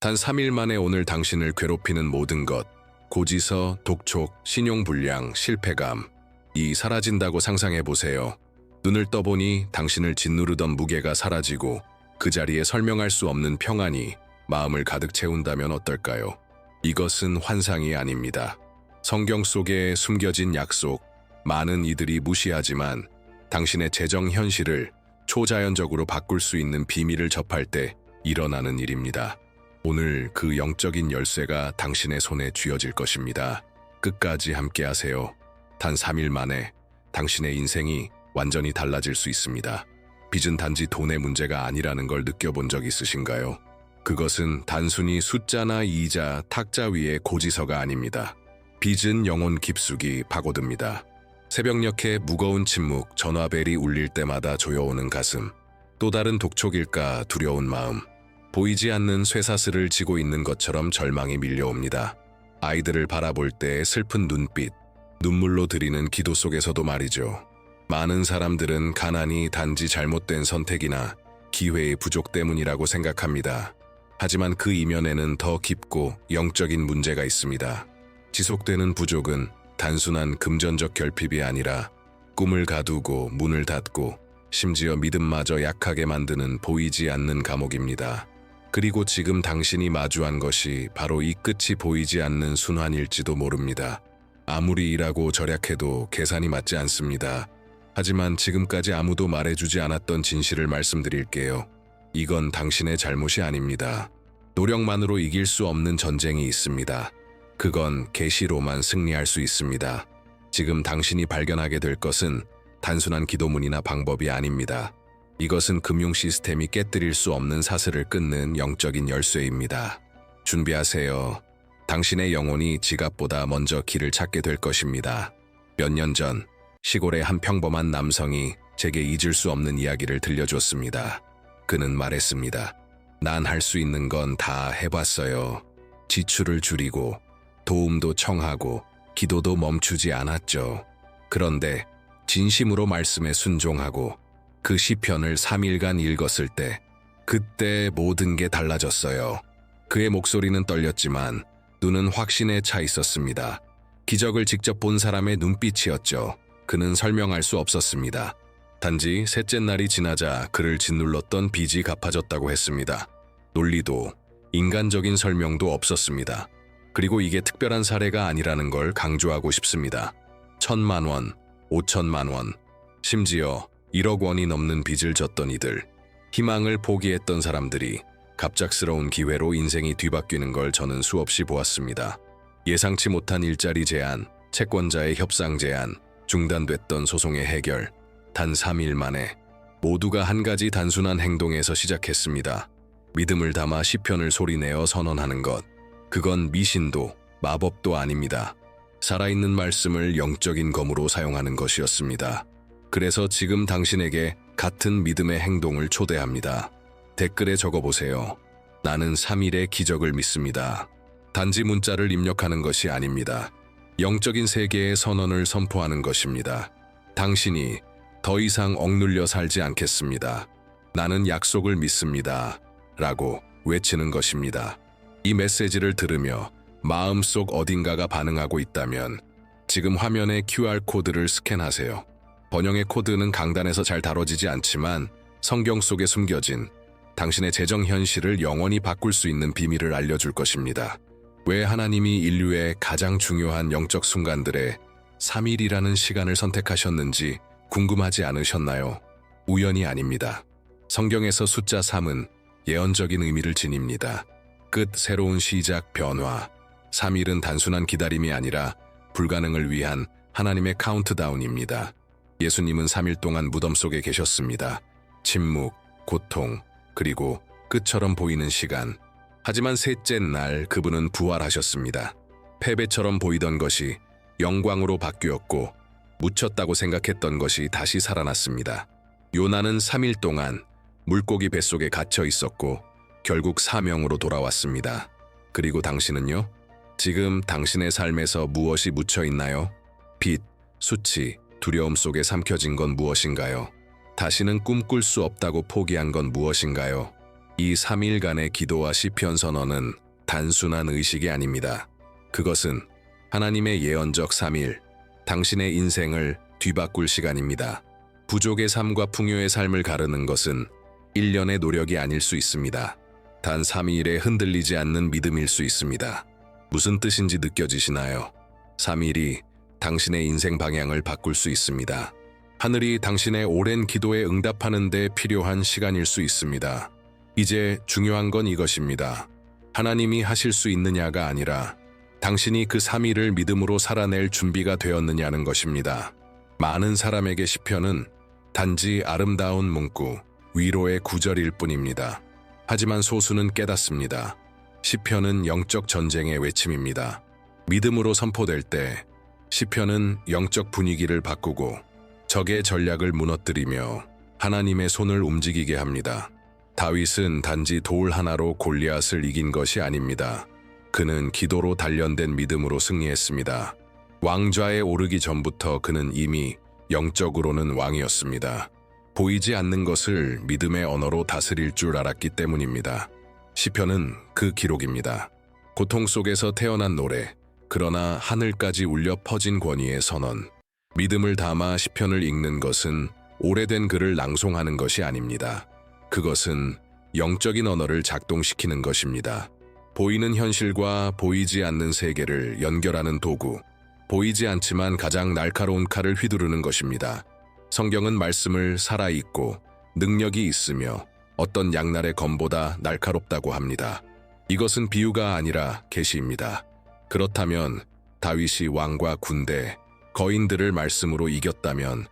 단 3일 만에 오늘 당신을 괴롭히는 모든 것, 고지서, 독촉, 신용불량, 실패감, 이 사라진다고 상상해보세요. 눈을 떠보니 당신을 짓누르던 무게가 사라지고 그 자리에 설명할 수 없는 평안이 마음을 가득 채운다면 어떨까요? 이것은 환상이 아닙니다. 성경 속에 숨겨진 약속, 많은 이들이 무시하지만 당신의 재정 현실을 초자연적으로 바꿀 수 있는 비밀을 접할 때 일어나는 일입니다. 오늘 그 영적인 열쇠가 당신의 손에 쥐어질 것입니다. 끝까지 함께하세요. 단 3일 만에 당신의 인생이 완전히 달라질 수 있습니다. 빚은 단지 돈의 문제가 아니라는 걸 느껴본 적 있으신가요? 그것은 단순히 숫자나 이자, 탁자 위의 고지서가 아닙니다. 빚은 영혼 깊숙이 파고듭니다. 새벽녘에 무거운 침묵, 전화벨이 울릴 때마다 조여오는 가슴, 또 다른 독촉일까 두려운 마음, 보이지 않는 쇠사슬을 지고 있는 것처럼 절망이 밀려옵니다. 아이들을 바라볼 때 슬픈 눈빛, 눈물로 드리는 기도 속에서도 말이죠. 많은 사람들은 가난이 단지 잘못된 선택이나 기회의 부족 때문이라고 생각합니다. 하지만 그 이면에는 더 깊고 영적인 문제가 있습니다. 지속되는 부족은 단순한 금전적 결핍이 아니라 꿈을 가두고 문을 닫고 심지어 믿음마저 약하게 만드는 보이지 않는 감옥입니다. 그리고 지금 당신이 마주한 것이 바로 이 끝이 보이지 않는 순환일지도 모릅니다. 아무리 일하고 절약해도 계산이 맞지 않습니다. 하지만 지금까지 아무도 말해주지 않았던 진실을 말씀드릴게요. 이건 당신의 잘못이 아닙니다. 노력만으로 이길 수 없는 전쟁이 있습니다. 그건 계시로만 승리할 수 있습니다. 지금 당신이 발견하게 될 것은 단순한 기도문이나 방법이 아닙니다. 이것은 금융 시스템이 깨뜨릴 수 없는 사슬을 끊는 영적인 열쇠입니다. 준비하세요. 당신의 영혼이 지갑보다 먼저 길을 찾게 될 것입니다. 몇 년 전 시골의 한 평범한 남성이 제게 잊을 수 없는 이야기를 들려줬습니다. 그는 말했습니다. 난 할 수 있는 건 다 해봤어요. 지출을 줄이고 도움도 청하고 기도도 멈추지 않았죠. 그런데 진심으로 말씀에 순종하고 그 시편을 3일간 읽었을 때 그때 모든 게 달라졌어요. 그의 목소리는 떨렸지만 눈은 확신에 차 있었습니다. 기적을 직접 본 사람의 눈빛이었죠. 그는 설명할 수 없었습니다. 단지 셋째 날이 지나자 그를 짓눌렀던 빚이 갚아졌다고 했습니다. 논리도 인간적인 설명도 없었습니다. 그리고 이게 특별한 사례가 아니라는 걸 강조하고 싶습니다. 1,000만 원, 5천만 원, 심지어 1억 원이 넘는 빚을 졌던 이들, 희망을 포기했던 사람들이 갑작스러운 기회로 인생이 뒤바뀌는 걸 저는 수없이 보았습니다. 예상치 못한 일자리 제한, 채권자의 협상 제한, 중단됐던 소송의 해결, 단 3일 만에 모두가 한 가지 단순한 행동에서 시작했습니다. 믿음을 담아 시편을 소리내어 선언하는 것. 그건 미신도 마법도 아닙니다. 살아있는 말씀을 영적인 검으로 사용하는 것이었습니다. 그래서 지금 당신에게 같은 믿음의 행동을 초대합니다. 댓글에 적어보세요. 나는 3일의 기적을 믿습니다. 단지 문자를 입력하는 것이 아닙니다. 영적인 세계의 선언을 선포하는 것입니다. 당신이 더 이상 억눌려 살지 않겠습니다. 나는 약속을 믿습니다. 라고 외치는 것입니다. 이 메시지를 들으며 마음속 어딘가가 반응하고 있다면 지금 화면의 QR코드를 스캔하세요. 번영의 코드는 강단에서 잘 다뤄지지 않지만 성경 속에 숨겨진 당신의 재정 현실을 영원히 바꿀 수 있는 비밀을 알려줄 것입니다. 왜 하나님이 인류의 가장 중요한 영적 순간들에 3일이라는 시간을 선택하셨는지 궁금하지 않으셨나요? 우연이 아닙니다. 성경에서 숫자 3은 예언적인 의미를 지닙니다. 끝, 새로운 시작, 변화. 3일은 단순한 기다림이 아니라 불가능을 위한 하나님의 카운트다운입니다. 예수님은 3일 동안 무덤 속에 계셨습니다. 침묵, 고통, 그리고 끝처럼 보이는 시간. 하지만 셋째 날 그분은 부활하셨습니다. 패배처럼 보이던 것이 영광으로 바뀌었고 묻혔다고 생각했던 것이 다시 살아났습니다. 요나는 3일 동안 물고기 뱃속에 갇혀 있었고 결국 사명으로 돌아왔습니다. 그리고 당신은요? 지금 당신의 삶에서 무엇이 묻혀 있나요? 빚, 수치, 두려움 속에 삼켜진 건 무엇인가요? 다시는 꿈꿀 수 없다고 포기한 건 무엇인가요? 이 3일간의 기도와 시편 선언은 단순한 의식이 아닙니다. 그것은 하나님의 예언적 3일, 당신의 인생을 뒤바꿀 시간입니다. 부족의 삶과 풍요의 삶을 가르는 것은 1년의 노력이 아닐 수 있습니다. 단 3일에 흔들리지 않는 믿음일 수 있습니다. 무슨 뜻인지 느껴지시나요? 3일이 당신의 인생 방향을 바꿀 수 있습니다. 하늘이 당신의 오랜 기도에 응답하는 데 필요한 시간일 수 있습니다. 이제 중요한 건 이것입니다. 하나님이 하실 수 있느냐가 아니라 당신이 그 3일을 믿음으로 살아낼 준비가 되었느냐는 것입니다. 많은 사람에게 시편은 단지 아름다운 문구, 위로의 구절일 뿐입니다. 하지만 소수는 깨닫습니다. 시편은 영적 전쟁의 외침입니다. 믿음으로 선포될 때 시편은 영적 분위기를 바꾸고 적의 전략을 무너뜨리며 하나님의 손을 움직이게 합니다. 다윗은 단지 돌 하나로 골리앗을 이긴 것이 아닙니다. 그는 기도로 단련된 믿음으로 승리했습니다. 왕좌에 오르기 전부터 그는 이미 영적으로는 왕이었습니다. 보이지 않는 것을 믿음의 언어로 다스릴 줄 알았기 때문입니다. 시편은 그 기록입니다. 고통 속에서 태어난 노래, 그러나 하늘까지 울려 퍼진 권위의 선언. 믿음을 담아 시편을 읽는 것은 오래된 글을 낭송하는 것이 아닙니다. 그것은 영적인 언어를 작동시키는 것입니다. 보이는 현실과 보이지 않는 세계를 연결하는 도구, 보이지 않지만 가장 날카로운 칼을 휘두르는 것입니다. 성경은 말씀을 살아있고 능력이 있으며 어떤 양날의 검보다 날카롭다고 합니다. 이것은 비유가 아니라 계시입니다. 그렇다면 다윗이 왕과 군대, 거인들을 말씀으로 이겼다면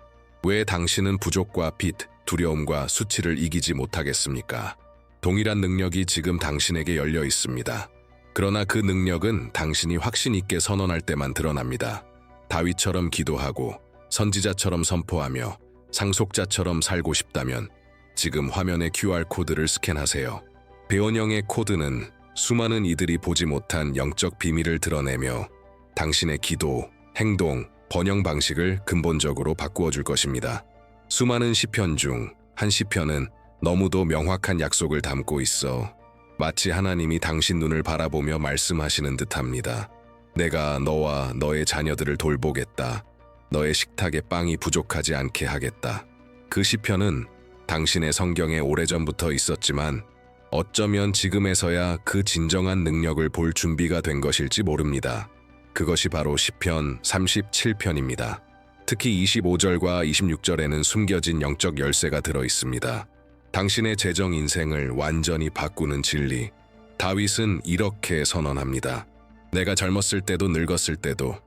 왜 당신은 부족과 빚, 두려움과 수치를 이기지 못하겠습니까? 동일한 능력이 지금 당신에게 열려 있습니다. 그러나 그 능력은 당신이 확신 있게 선언할 때만 드러납니다. 다윗처럼 기도하고 선지자처럼 선포하며 상속자처럼 살고 싶다면 지금 화면의 QR코드를 스캔하세요. 배원형의 코드는 수많은 이들이 보지 못한 영적 비밀을 드러내며 당신의 기도, 행동, 번영 방식을 근본적으로 바꾸어 줄 것입니다. 수많은 시편 중 한 시편은 너무도 명확한 약속을 담고 있어 마치 하나님이 당신 눈을 바라보며 말씀하시는 듯합니다. 내가 너와 너의 자녀들을 돌보겠다. 너의 식탁에 빵이 부족하지 않게 하겠다. 그 시편은 당신의 성경에 오래전부터 있었지만 어쩌면 지금에서야 그 진정한 능력을 볼 준비가 된 것일지 모릅니다. 그것이 바로 시편 37편입니다. 특히 25절과 26절에는 숨겨진 영적 열쇠가 들어 있습니다. 당신의 재정 인생을 완전히 바꾸는 진리. 다윗은 이렇게 선언합니다. 내가 젊었을 때도 늙었을 때도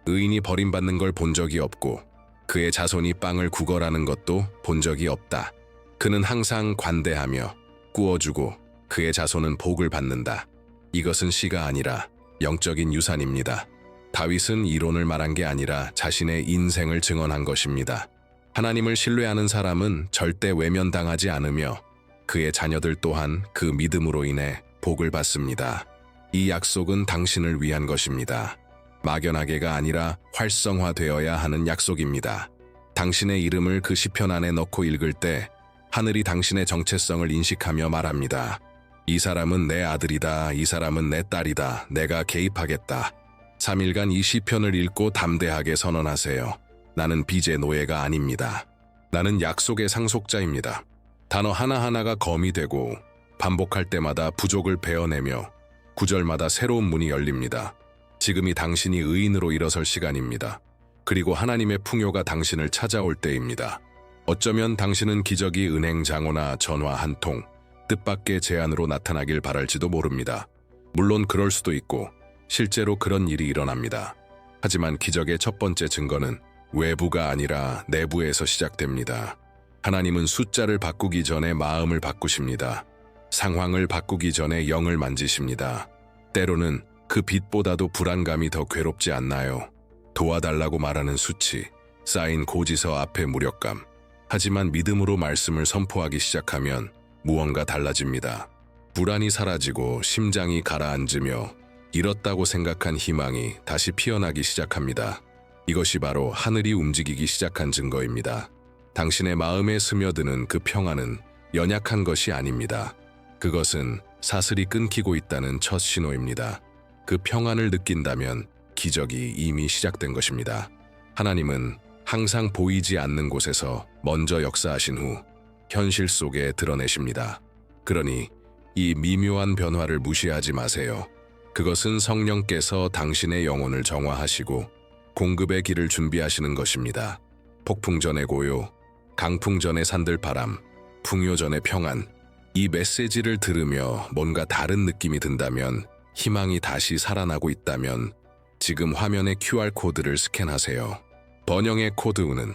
의인이 버림받는 걸 본 적이 없고 그의 자손이 빵을 구걸하는 것도 본 적이 없다. 그는 항상 관대하며 꾸어주고 그의 자손은 복을 받는다. 이것은 시가 아니라 영적인 유산입니다. 다윗은 이론을 말한 게 아니라 자신의 인생을 증언한 것입니다. 하나님을 신뢰하는 사람은 절대 외면당하지 않으며 그의 자녀들 또한 그 믿음으로 인해 복을 받습니다. 이 약속은 당신을 위한 것입니다. 막연하게가 아니라 활성화되어야 하는 약속입니다. 당신의 이름을 그 시편 안에 넣고 읽을 때 하늘이 당신의 정체성을 인식하며 말합니다. 이 사람은 내 아들이다. 이 사람은 내 딸이다. 내가 개입하겠다. 3일간 이 시편을 읽고 담대하게 선언하세요. 나는 빚의 노예가 아닙니다. 나는 약속의 상속자입니다. 단어 하나하나가 검이 되고 반복할 때마다 부족을 베어내며 구절마다 새로운 문이 열립니다. 지금이 당신이 의인으로 일어설 시간입니다. 그리고 하나님의 풍요가 당신을 찾아올 때입니다. 어쩌면 당신은 기적이 은행 장어나 전화 한 통, 뜻밖의 제안으로 나타나길 바랄지도 모릅니다. 물론 그럴 수도 있고 실제로 그런 일이 일어납니다. 하지만 기적의 첫 번째 증거는 외부가 아니라 내부에서 시작됩니다. 하나님은 숫자를 바꾸기 전에 마음을 바꾸십니다. 상황을 바꾸기 전에 영을 만지십니다. 때로는 그 빛보다도 불안감이 더 괴롭지 않나요? 도와달라고 말하는 수치, 쌓인 고지서 앞에 무력감. 하지만 믿음으로 말씀을 선포하기 시작하면 무언가 달라집니다. 불안이 사라지고 심장이 가라앉으며 잃었다고 생각한 희망이 다시 피어나기 시작합니다. 이것이 바로 하늘이 움직이기 시작한 증거입니다. 당신의 마음에 스며드는 그 평안은 연약한 것이 아닙니다. 그것은 사슬이 끊기고 있다는 첫 신호입니다. 그 평안을 느낀다면 기적이 이미 시작된 것입니다. 하나님은 항상 보이지 않는 곳에서 먼저 역사하신 후 현실 속에 드러내십니다. 그러니 이 미묘한 변화를 무시하지 마세요. 그것은 성령께서 당신의 영혼을 정화하시고 공급의 길을 준비하시는 것입니다. 폭풍 전의 고요, 강풍 전의 산들바람, 풍요 전의 평안. 이 메시지를 들으며 뭔가 다른 느낌이 든다면, 희망이 다시 살아나고 있다면 지금 화면의 QR코드를 스캔하세요. 번영의 코드우는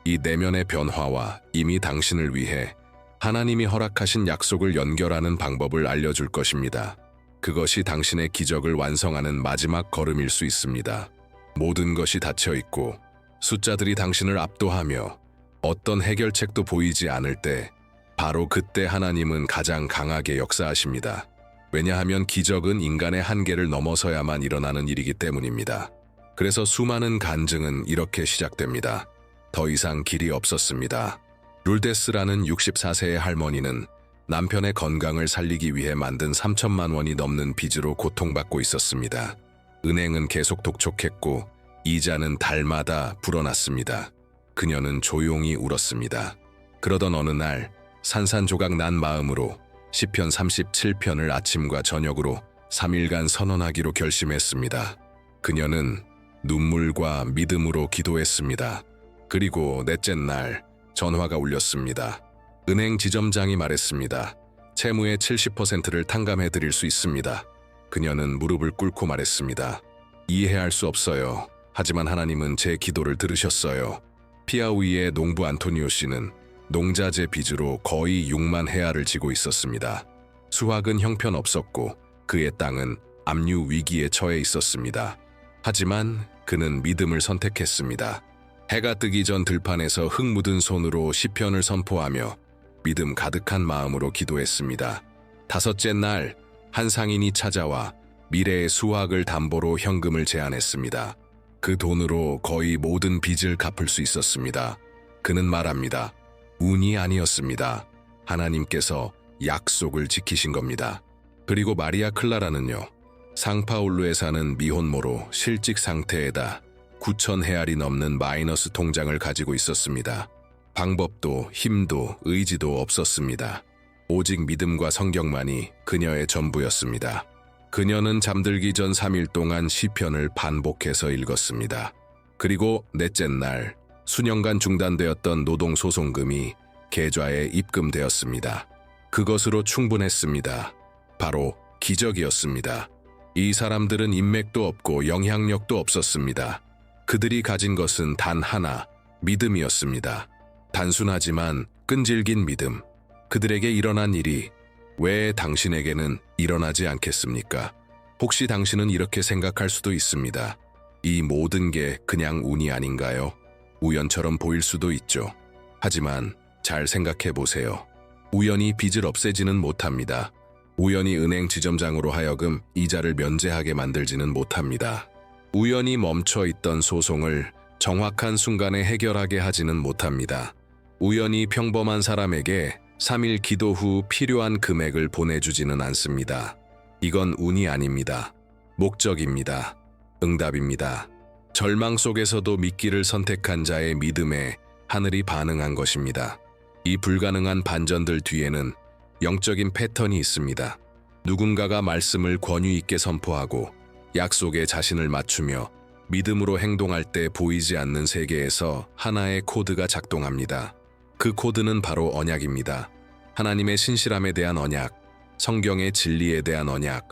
이 내면의 변화와 이미 당신을 위해 하나님이 허락하신 약속을 연결하는 방법을 알려줄 것입니다. 그것이 당신의 기적을 완성하는 마지막 걸음일 수 있습니다. 모든 것이 닫혀 있고 숫자들이 당신을 압도하며 어떤 해결책도 보이지 않을 때, 바로 그때 하나님은 가장 강하게 역사하십니다. 왜냐하면 기적은 인간의 한계를 넘어서야만 일어나는 일이기 때문입니다. 그래서 수많은 간증은 이렇게 시작됩니다. 더 이상 길이 없었습니다. 룰데스라는 64세의 할머니는 남편의 건강을 살리기 위해 만든 3천만 원이 넘는 빚으로 고통받고 있었습니다. 은행은 계속 독촉했고 이자는 달마다 불어났습니다. 그녀는 조용히 울었습니다. 그러던 어느 날 산산조각 난 마음으로 시편 37편을 아침과 저녁으로 3일간 선언하기로 결심했습니다. 그녀는 눈물과 믿음으로 기도했습니다. 그리고 넷째 날 전화가 울렸습니다. 은행 지점장이 말했습니다. 채무의 70%를 탕감해 드릴 수 있습니다. 그녀는 무릎을 꿇고 말했습니다. 이해할 수 없어요. 하지만 하나님은 제 기도를 들으셨어요. 피아우이의 농부 안토니오 씨는 농자재 빚으로 거의 6만 헤아를 지고 있었습니다. 수확은 형편없었고 그의 땅은 압류 위기에 처해 있었습니다. 하지만 그는 믿음을 선택했습니다. 해가 뜨기 전 들판에서 흙 묻은 손으로 시편을 선포하며 믿음 가득한 마음으로 기도했습니다. 다섯째 날 한 상인이 찾아와 미래의 수확을 담보로 현금을 제안했습니다. 그 돈으로 거의 모든 빚을 갚을 수 있었습니다. 그는 말합니다. 운이 아니었습니다. 하나님께서 약속을 지키신 겁니다. 그리고 마리아 클라라는요. 상파울루에 사는 미혼모로 실직 상태에다 9천 헤알이 넘는 마이너스 통장을 가지고 있었습니다. 방법도 힘도 의지도 없었습니다. 오직 믿음과 성경만이 그녀의 전부였습니다. 그녀는 잠들기 전 3일 동안 시편을 반복해서 읽었습니다. 그리고 넷째 날 수년간 중단되었던 노동소송금이 계좌에 입금되었습니다. 그것으로 충분했습니다. 바로 기적이었습니다. 이 사람들은 인맥도 없고 영향력도 없었습니다. 그들이 가진 것은 단 하나, 믿음이었습니다. 단순하지만 끈질긴 믿음. 그들에게 일어난 일이 왜 당신에게는 일어나지 않겠습니까? 혹시 당신은 이렇게 생각할 수도 있습니다. 이 모든 게 그냥 운이 아닌가요? 우연처럼 보일 수도 있죠. 하지만 잘 생각해 보세요. 우연히 빚을 없애지는 못합니다. 우연히 은행 지점장으로 하여금 이자를 면제하게 만들지는 못합니다. 우연히 멈춰있던 소송을 정확한 순간에 해결하게 하지는 못합니다. 우연히 평범한 사람에게 3일 기도 후 필요한 금액을 보내주지는 않습니다. 이건 운이 아닙니다. 목적입니다. 응답입니다. 절망 속에서도 믿기를 선택한 자의 믿음에 하늘이 반응한 것입니다. 이 불가능한 반전들 뒤에는 영적인 패턴이 있습니다. 누군가가 말씀을 권위 있게 선포하고 약속에 자신을 맞추며 믿음으로 행동할 때 보이지 않는 세계에서 하나의 코드가 작동합니다. 그 코드는 바로 언약입니다. 하나님의 신실함에 대한 언약, 성경의 진리에 대한 언약,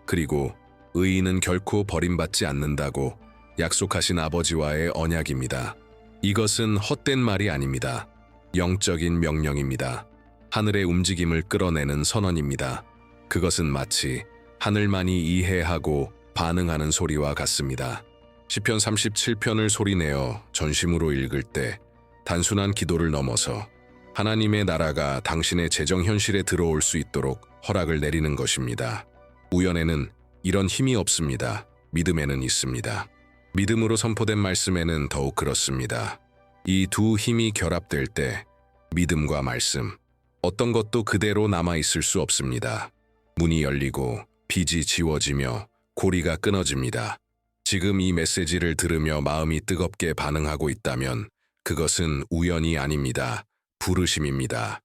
그리고 의인은 결코 버림받지 않는다고 약속하신 아버지와의 언약입니다. 이것은 헛된 말이 아닙니다. 영적인 명령입니다. 하늘의 움직임을 끌어내는 선언입니다. 그것은 마치 하늘만이 이해하고 반응하는 소리와 같습니다. 시편 37편을 소리내어 전심으로 읽을 때 단순한 기도를 넘어서 하나님의 나라가 당신의 재정 현실에 들어올 수 있도록 허락을 내리는 것입니다. 우연에는 이런 힘이 없습니다. 믿음에는 있습니다. 믿음으로 선포된 말씀에는 더욱 그렇습니다. 이 두 힘이 결합될 때 믿음과 말씀, 어떤 것도 그대로 남아있을 수 없습니다. 문이 열리고 빛이 지워지며 고리가 끊어집니다. 지금 이 메시지를 들으며 마음이 뜨겁게 반응하고 있다면 그것은 우연이 아닙니다. 부르심입니다.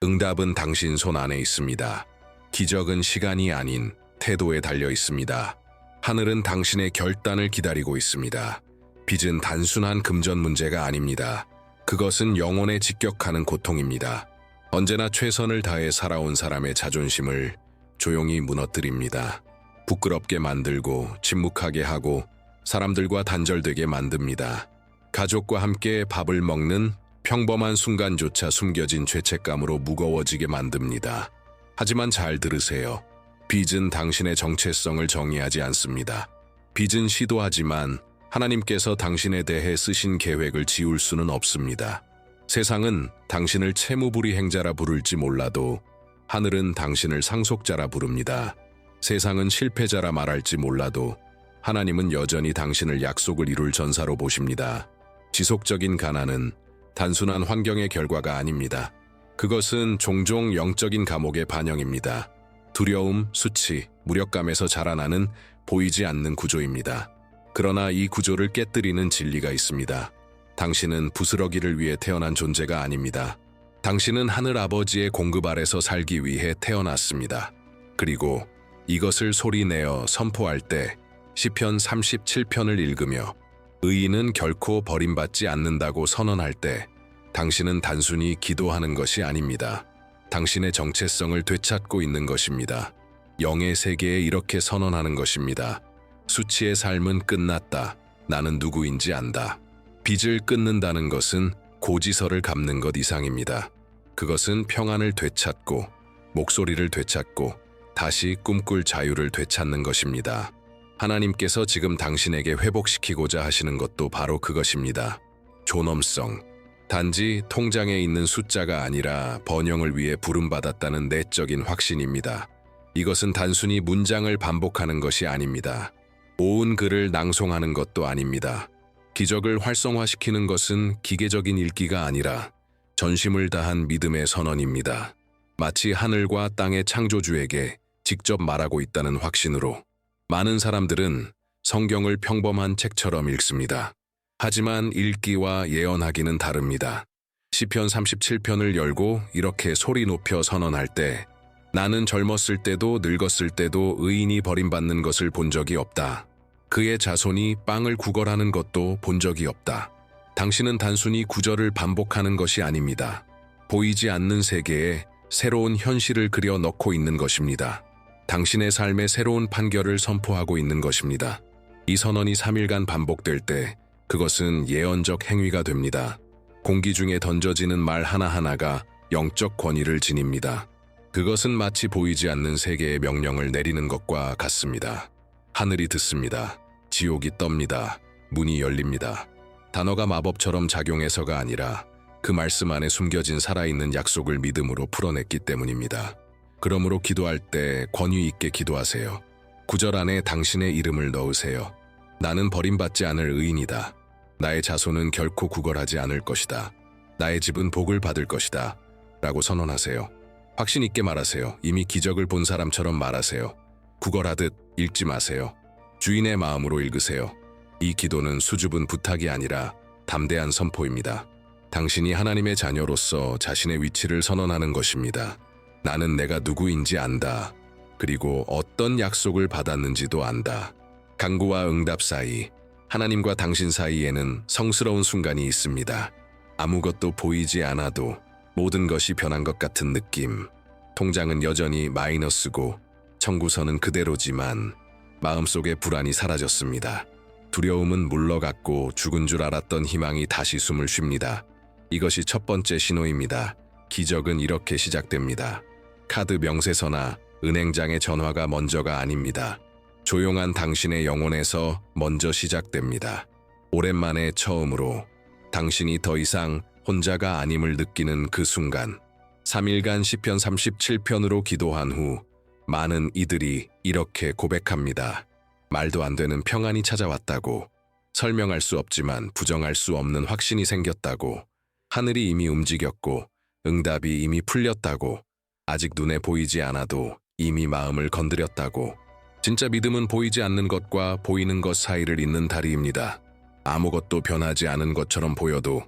응답은 당신 손 안에 있습니다. 기적은 시간이 아닌 태도에 달려 있습니다. 하늘은 당신의 결단을 기다리고 있습니다. 빚은 단순한 금전 문제가 아닙니다. 그것은 영혼에 직격하는 고통입니다. 언제나 최선을 다해 살아온 사람의 자존심을 조용히 무너뜨립니다. 부끄럽게 만들고 침묵하게 하고 사람들과 단절되게 만듭니다. 가족과 함께 밥을 먹는 평범한 순간조차 숨겨진 죄책감으로 무거워지게 만듭니다. 하지만 잘 들으세요. 빚은 당신의 정체성을 정의하지 않습니다. 빚은 시도하지만 하나님께서 당신에 대해 쓰신 계획을 지울 수는 없습니다. 세상은 당신을 채무불이행자라 부를지 몰라도 하늘은 당신을 상속자라 부릅니다. 세상은 실패자라 말할지 몰라도 하나님은 여전히 당신을 약속을 이룰 전사로 보십니다. 지속적인 가난은 단순한 환경의 결과가 아닙니다. 그것은 종종 영적인 감옥의 반영입니다. 두려움, 수치, 무력감에서 자라나는 보이지 않는 구조입니다. 그러나 이 구조를 깨뜨리는 진리가 있습니다. 당신은 부스러기를 위해 태어난 존재가 아닙니다. 당신은 하늘 아버지의 공급 아래서 살기 위해 태어났습니다. 그리고 이것을 소리내어 선포할 때 시편 37편을 읽으며 의인은 결코 버림받지 않는다고 선언할 때 당신은 단순히 기도하는 것이 아닙니다. 당신의 정체성을 되찾고 있는 것입니다. 영의 세계에 이렇게 선언하는 것입니다. 수치의 삶은 끝났다. 나는 누구인지 안다. 빚을 끊는다는 것은 고지서를 갚는 것 이상입니다. 그것은 평안을 되찾고 목소리를 되찾고 다시 꿈꿀 자유를 되찾는 것입니다. 하나님께서 지금 당신에게 회복시키고자 하시는 것도 바로 그것입니다. 존엄성. 단지 통장에 있는 숫자가 아니라 번영을 위해 부름받았다는 내적인 확신입니다. 이것은 단순히 문장을 반복하는 것이 아닙니다. 온 글을 낭송하는 것도 아닙니다. 기적을 활성화시키는 것은 기계적인 읽기가 아니라 전심을 다한 믿음의 선언입니다. 마치 하늘과 땅의 창조주에게 직접 말하고 있다는 확신으로. 많은 사람들은 성경을 평범한 책처럼 읽습니다. 하지만 읽기와 예언하기는 다릅니다. 시편 37편을 열고 이렇게 소리 높여 선언할 때 나는 젊었을 때도 늙었을 때도 의인이 버림받는 것을 본 적이 없다. 그의 자손이 빵을 구걸하는 것도 본 적이 없다. 당신은 단순히 구절을 반복하는 것이 아닙니다. 보이지 않는 세계에 새로운 현실을 그려 넣고 있는 것입니다. 당신의 삶의 새로운 판결을 선포하고 있는 것입니다. 이 선언이 3일간 반복될 때 그것은 예언적 행위가 됩니다. 공기 중에 던져지는 말 하나하나가 영적 권위를 지닙니다. 그것은 마치 보이지 않는 세계의 명령을 내리는 것과 같습니다. 하늘이 듣습니다. 지옥이 떱니다. 문이 열립니다. 단어가 마법처럼 작용해서가 아니라 그 말씀 안에 숨겨진 살아있는 약속을 믿음으로 풀어냈기 때문입니다. 그러므로 기도할 때 권위 있게 기도하세요. 구절 안에 당신의 이름을 넣으세요. 나는 버림받지 않을 의인이다. 나의 자손은 결코 구걸하지 않을 것이다. 나의 집은 복을 받을 것이다. 라고 선언하세요. 확신 있게 말하세요. 이미 기적을 본 사람처럼 말하세요. 구걸하듯 읽지 마세요. 주인의 마음으로 읽으세요. 이 기도는 수줍은 부탁이 아니라 담대한 선포입니다. 당신이 하나님의 자녀로서 자신의 위치를 선언하는 것입니다. 나는 내가 누구인지 안다. 그리고 어떤 약속을 받았는지도 안다. 간구와 응답 사이, 하나님과 당신 사이에는 성스러운 순간이 있습니다. 아무것도 보이지 않아도 모든 것이 변한 것 같은 느낌. 통장은 여전히 마이너스고 청구서는 그대로지만 마음속의 불안이 사라졌습니다. 두려움은 물러갔고 죽은 줄 알았던 희망이 다시 숨을 쉽니다. 이것이 첫 번째 신호입니다. 기적은 이렇게 시작됩니다. 카드 명세서나 은행장의 전화가 먼저가 아닙니다. 조용한 당신의 영혼에서 먼저 시작됩니다. 오랜만에 처음으로 당신이 더 이상 혼자가 아님을 느끼는 그 순간, 3일간 시편 37편으로 기도한 후 많은 이들이 이렇게 고백합니다. 말도 안 되는 평안이 찾아왔다고, 설명할 수 없지만 부정할 수 없는 확신이 생겼다고, 하늘이 이미 움직였고 응답이 이미 풀렸다고, 아직 눈에 보이지 않아도 이미 마음을 건드렸다고. 진짜 믿음은 보이지 않는 것과 보이는 것 사이를 잇는 다리입니다. 아무것도 변하지 않은 것처럼 보여도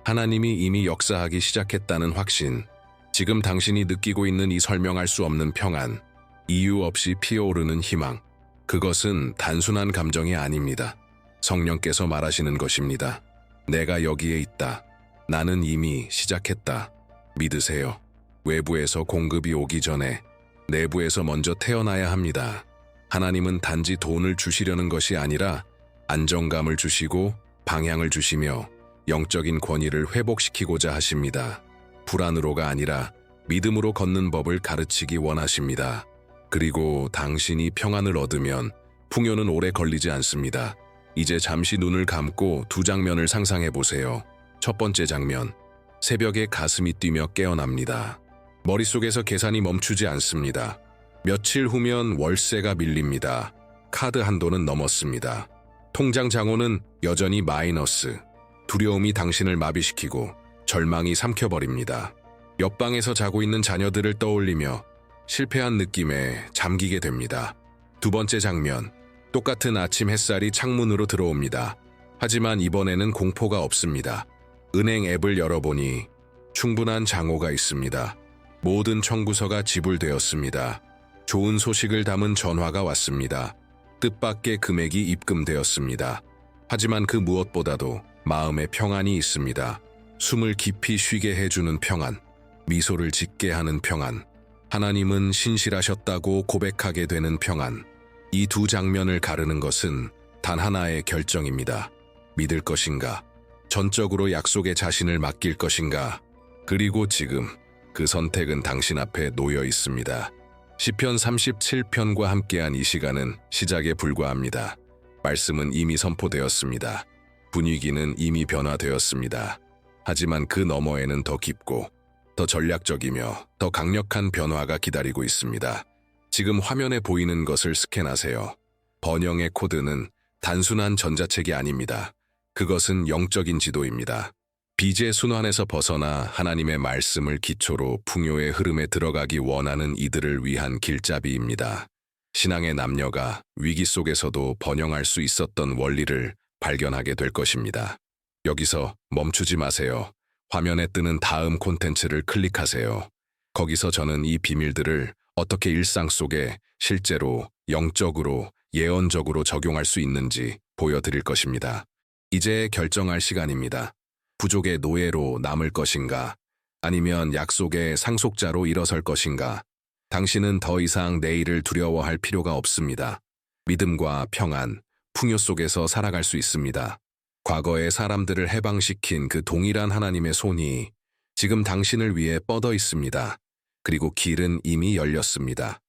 하나님이 이미 역사하기 시작했다는 확신, 지금 당신이 느끼고 있는 이 설명할 수 없는 평안, 이유 없이 피어오르는 희망, 그것은 단순한 감정이 아닙니다. 성령께서 말하시는 것입니다. 내가 여기에 있다. 나는 이미 시작했다. 믿으세요. 외부에서 공급이 오기 전에 내부에서 먼저 태어나야 합니다. 하나님은 단지 돈을 주시려는 것이 아니라 안정감을 주시고 방향을 주시며 영적인 권위를 회복시키고자 하십니다. 불안으로가 아니라 믿음으로 걷는 법을 가르치기 원하십니다. 그리고 당신이 평안을 얻으면 풍요는 오래 걸리지 않습니다. 이제 잠시 눈을 감고 두 장면을 상상해 보세요. 첫 번째 장면, 새벽에 가슴이 뛰며 깨어납니다. 머릿속에서 계산이 멈추지 않습니다. 며칠 후면 월세가 밀립니다. 카드 한도는 넘었습니다. 통장 잔고는 여전히 마이너스. 두려움이 당신을 마비시키고 절망이 삼켜버립니다. 옆방에서 자고 있는 자녀들을 떠올리며 실패한 느낌에 잠기게 됩니다. 두 번째 장면, 똑같은 아침 햇살이 창문으로 들어옵니다. 하지만 이번에는 공포가 없습니다. 은행 앱을 열어보니 충분한 잔고가 있습니다. 모든 청구서가 지불되었습니다. 좋은 소식을 담은 전화가 왔습니다. 뜻밖의 금액이 입금되었습니다. 하지만 그 무엇보다도 마음에 평안이 있습니다. 숨을 깊이 쉬게 해주는 평안, 미소를 짓게 하는 평안, 하나님은 신실하셨다고 고백하게 되는 평안. 이 두 장면을 가르는 것은 단 하나의 결정입니다. 믿을 것인가? 전적으로 약속에 자신을 맡길 것인가? 그리고 지금 그 선택은 당신 앞에 놓여 있습니다. 시편 37편과 함께한 이 시간은 시작에 불과합니다. 말씀은 이미 선포되었습니다. 분위기는 이미 변화되었습니다. 하지만 그 너머에는 더 깊고 더 전략적이며 더 강력한 변화가 기다리고 있습니다. 지금 화면에 보이는 것을 스캔하세요. 번영의 코드는 단순한 전자책이 아닙니다. 그것은 영적인 지도입니다. 빚의 순환에서 벗어나 하나님의 말씀을 기초로 풍요의 흐름에 들어가기 원하는 이들을 위한 길잡이입니다. 신앙의 남녀가 위기 속에서도 번영할 수 있었던 원리를 발견하게 될 것입니다. 여기서 멈추지 마세요. 화면에 뜨는 다음 콘텐츠를 클릭하세요. 거기서 저는 이 비밀들을 어떻게 일상 속에 실제로 영적으로 예언적으로 적용할 수 있는지 보여드릴 것입니다. 이제 결정할 시간입니다. 부족의 노예로 남을 것인가? 아니면 약속의 상속자로 일어설 것인가? 당신은 더 이상 내일을 두려워할 필요가 없습니다. 믿음과 평안, 풍요 속에서 살아갈 수 있습니다. 과거의 사람들을 해방시킨 그 동일한 하나님의 손이 지금 당신을 위해 뻗어 있습니다. 그리고 길은 이미 열렸습니다.